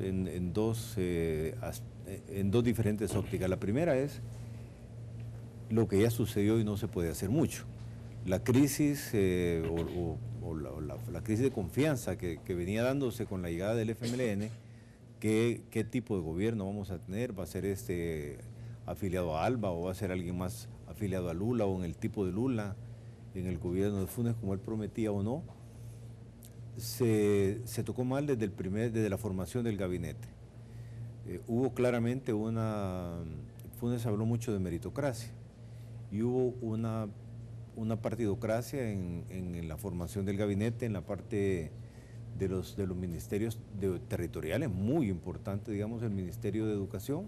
en dos diferentes ópticas. La primera es lo que ya sucedió y no se puede hacer mucho. La crisis la crisis de confianza que venía dándose con la llegada del FMLN, ¿qué tipo de gobierno vamos a tener? ¿Va a ser afiliado a ALBA o va a ser alguien más afiliado a Lula o en el tipo de Lula, en el gobierno de Funes como él prometía o no? Se tocó mal desde la formación del gabinete. Hubo claramente Funes habló mucho de meritocracia y hubo una partidocracia en la formación del gabinete, en la parte de los ministerios territoriales, muy importante, digamos, el Ministerio de Educación,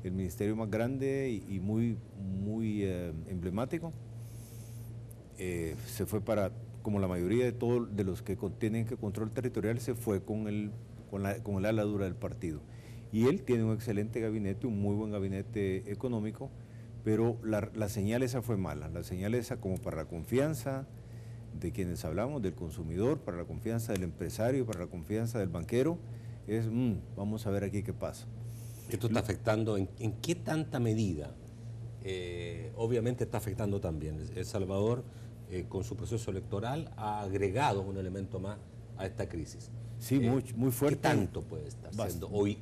el ministerio más grande y muy emblemático. Se fue como la mayoría de los que tienen que control territorial, se fue con el ala dura del partido. Y él tiene un excelente gabinete, un muy buen gabinete económico, pero la señal esa fue mala, la señal esa como para la confianza de quienes hablamos, del consumidor, para la confianza del empresario, para la confianza del banquero, vamos a ver aquí qué pasa. Esto está afectando, ¿en qué tanta medida? Obviamente está afectando también. El Salvador, con su proceso electoral, ha agregado un elemento más a esta crisis. Sí, muy fuerte. ¿Qué tanto puede estar siendo hoy,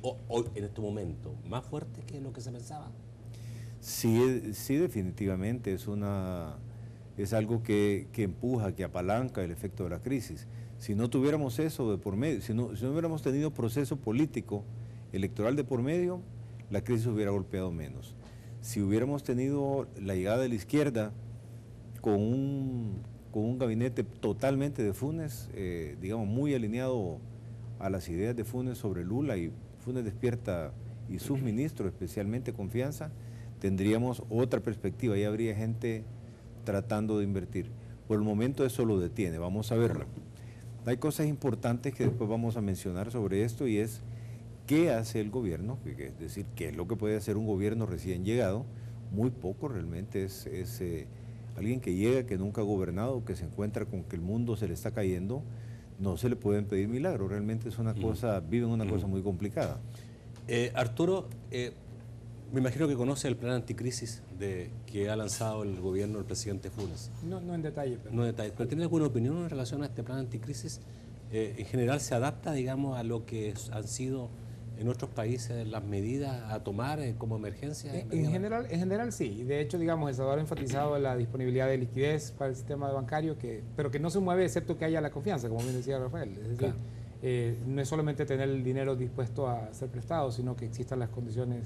en este momento, más fuerte que lo que se pensaba? Sí, definitivamente es algo que empuja, que apalanca el efecto de la crisis. Si no tuviéramos eso de por medio, si no hubiéramos tenido proceso político electoral de por medio, la crisis hubiera golpeado menos. Si hubiéramos tenido la llegada de la izquierda con un gabinete totalmente de Funes, digamos muy alineado a las ideas de Funes sobre Lula, y Funes despierta y sus ministros especialmente confianza, tendríamos otra perspectiva, ya habría gente tratando de invertir. Por el momento eso lo detiene, vamos a verlo. Hay cosas importantes que después vamos a mencionar sobre esto, y es qué hace el gobierno, es decir, qué es lo que puede hacer un gobierno recién llegado. Muy poco realmente, es alguien que llega, que nunca ha gobernado, que se encuentra con que el mundo se le está cayendo, no se le pueden pedir milagros, realmente es una cosa, viven una cosa muy complicada. Arturo, me imagino que conoce el plan anticrisis que ha lanzado el gobierno del presidente Funes. No en detalle. No en detalle, pero ¿tiene alguna opinión en relación a este plan anticrisis? ¿En general se adapta, digamos, a lo que han sido en otros países las medidas a tomar como emergencia? En general sí. De hecho, digamos, El Salvador ha enfatizado la disponibilidad de liquidez para el sistema bancario, pero que no se mueve excepto que haya la confianza, como bien decía Rafael. Es decir, claro, no es solamente tener el dinero dispuesto a ser prestado, sino que existan las condiciones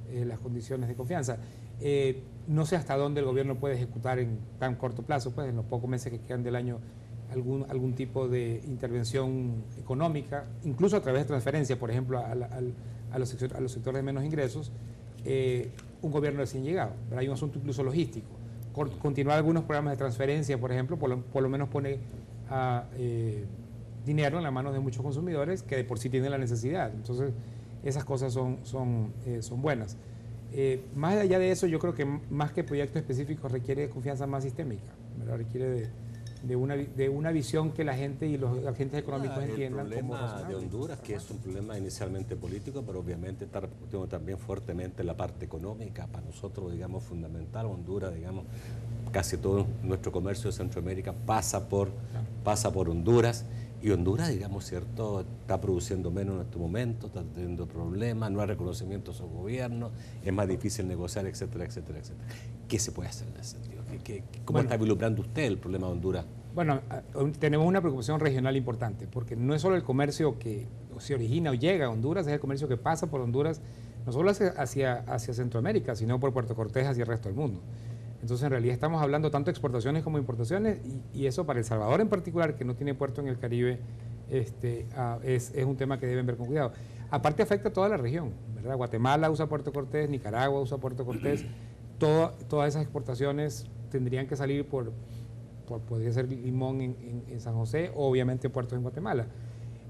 de confianza. No sé hasta dónde el gobierno puede ejecutar en tan corto plazo, pues en los pocos meses que quedan del año, algún tipo de intervención económica, incluso a través de transferencia, por ejemplo, a los sectores de menos ingresos, un gobierno recién llegado. Pero hay un asunto incluso logístico. Continuar algunos programas de transferencia, por ejemplo, por lo menos pone dinero en las manos de muchos consumidores que de por sí tienen la necesidad. Entonces, esas cosas son buenas. Más allá de eso, yo creo que más que proyectos específicos requiere confianza más sistémica, ¿verdad? Requiere de una visión que la gente y los agentes económicos entiendan como razonable. El problema de Honduras, que es un problema inicialmente político, pero obviamente está repercutiendo también fuertemente la parte económica. Para nosotros, digamos, fundamental. Honduras, digamos, casi todo nuestro comercio de Centroamérica pasa por Honduras. Y Honduras, digamos, cierto, está produciendo menos en este momento, está teniendo problemas, no hay reconocimiento a su gobierno, es más difícil negociar, etcétera, etcétera, etcétera. ¿Qué se puede hacer en ese sentido? ¿Cómo está vislumbrando usted el problema de Honduras? Bueno, tenemos una preocupación regional importante, porque no es solo el comercio que se origina o llega a Honduras, es el comercio que pasa por Honduras, no solo hacia Centroamérica, sino por Puerto Cortés hacia el resto del mundo. Entonces, en realidad estamos hablando tanto de exportaciones como importaciones, y eso para El Salvador en particular, que no tiene puerto en el Caribe, es un tema que deben ver con cuidado. Aparte afecta a toda la región, ¿verdad? Guatemala usa Puerto Cortés, Nicaragua usa Puerto Cortés, todas esas exportaciones tendrían que salir podría ser Limón en San José, o obviamente puertos en Guatemala.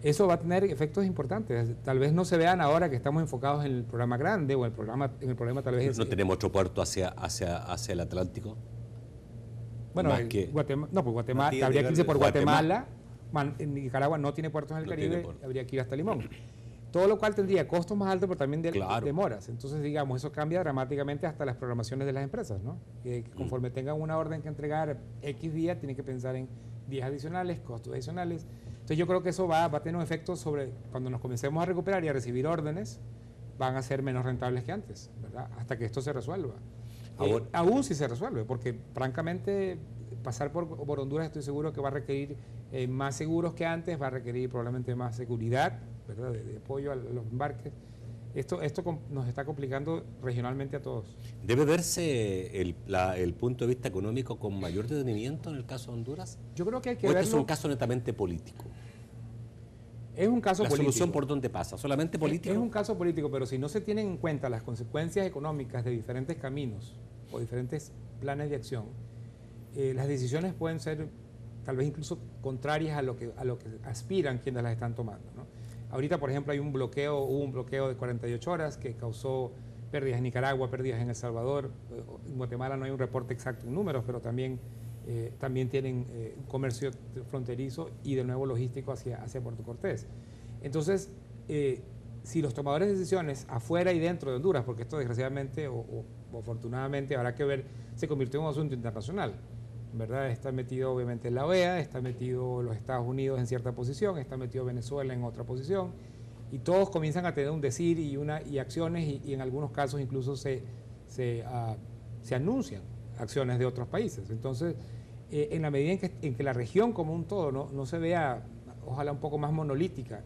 Eso va a tener efectos importantes. Tal vez no se vean ahora que estamos enfocados en el programa grande o en el problema tal vez... ¿No tenemos otro puerto hacia el Atlántico? Bueno, Guatemala, habría que irse por Guatemala. Nicaragua no tiene puertos en el Caribe, habría que ir hasta Limón. Todo lo cual tendría costos más altos, pero también Claro. demoras. Entonces, digamos, eso cambia dramáticamente hasta las programaciones de las empresas, ¿no? Que conforme tengan una orden que entregar X días, tienen que pensar en días adicionales, costos adicionales. Entonces, yo creo que eso va a tener un efecto sobre cuando nos comencemos a recuperar y a recibir órdenes, van a ser menos rentables que antes, ¿verdad? Hasta que esto se resuelva. Aún si se resuelve, porque francamente pasar por Honduras estoy seguro que va a requerir más seguros que antes, va a requerir probablemente más seguridad, ¿verdad? De apoyo a los embarques. Esto nos está complicando regionalmente a todos. ¿Debe verse el punto de vista económico con mayor detenimiento en el caso de Honduras? Yo creo que hay que ¿O este verlo. es un caso netamente político? Es un caso ¿La político. solución por dónde pasa? ¿Solamente político? Es un caso político, pero si no se tienen en cuenta las consecuencias económicas de diferentes caminos o diferentes planes de acción, las decisiones pueden ser tal vez incluso contrarias a lo que aspiran quienes las están tomando, ¿no? Ahorita, por ejemplo, hubo un bloqueo de 48 horas que causó pérdidas en Nicaragua, pérdidas en El Salvador. En Guatemala no hay un reporte exacto en números, pero también tienen un comercio fronterizo y de nuevo logístico hacia Puerto Cortés. Entonces, si los tomadores de decisiones afuera y dentro de Honduras, porque esto desgraciadamente o afortunadamente habrá que ver, se convirtió en un asunto internacional, ¿verdad? Está metido obviamente la OEA, está metido los Estados Unidos en cierta posición, está metido Venezuela en otra posición, y todos comienzan a tener un decir y acciones, y en algunos casos incluso se anuncian acciones de otros países. Entonces, en la medida en que la región como un todo no se vea, ojalá un poco más monolítica,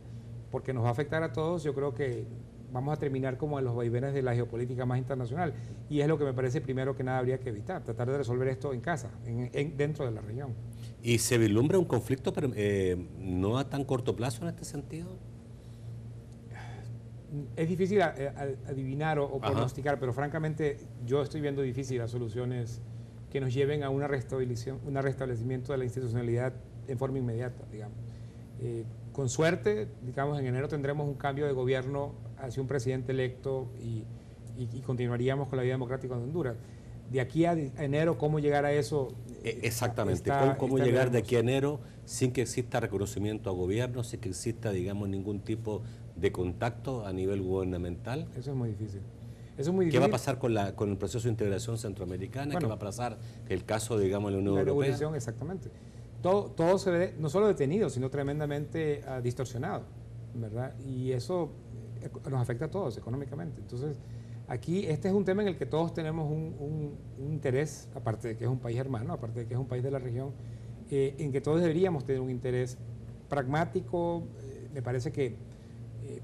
porque nos va a afectar a todos, yo creo que vamos a terminar como en los vaivenes de la geopolítica más internacional, y es lo que me parece primero que nada habría que evitar, tratar de resolver esto en casa, dentro de la región. ¿Y se vislumbra un conflicto no a tan corto plazo en este sentido? Es difícil adivinar o pronosticar, pero francamente yo estoy viendo difícil las soluciones que nos lleven a un restablecimiento de la institucionalidad en forma inmediata, digamos. Con suerte, digamos, en enero tendremos un cambio de gobierno hacia un presidente electo y continuaríamos con la vida democrática de Honduras. De aquí a enero, ¿cómo llegar a eso? Exactamente, ¿cómo llegar de aquí a enero sin que exista reconocimiento a gobierno, sin que exista, digamos, ningún tipo de contacto a nivel gubernamental? Eso es muy difícil. ¿Qué va a pasar con el proceso de integración centroamericana? Bueno, ¿qué va a pasar el caso, digamos, de la Unión Europea? Evolución, exactamente. Todo se ve no solo detenido, sino tremendamente distorsionado, ¿verdad? Y eso nos afecta a todos económicamente. Entonces, aquí este es un tema en el que todos tenemos un interés, aparte de que es un país hermano, aparte de que es un país de la región, en que todos deberíamos tener un interés pragmático, me parece que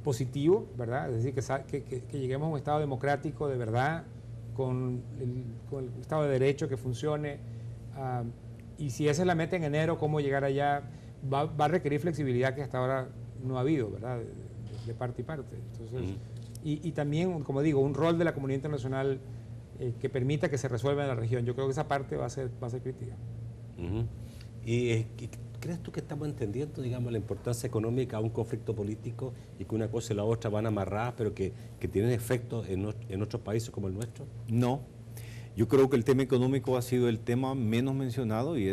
positivo, ¿verdad? Es decir, que lleguemos a un Estado democrático de verdad, con el Estado de Derecho que funcione. Y si esa es la meta en enero, cómo llegar allá, va a requerir flexibilidad que hasta ahora no ha habido, ¿verdad? De parte y parte. Entonces, y también, como digo, un rol de la comunidad internacional que permita que se resuelva en la región. Yo creo que esa parte va a ser crítica. ¿Y crees tú que estamos entendiendo, digamos, la importancia económica a un conflicto político y que una cosa y la otra van amarradas, pero que tienen efectos en otros países como el nuestro? No. Yo creo que el tema económico ha sido el tema menos mencionado y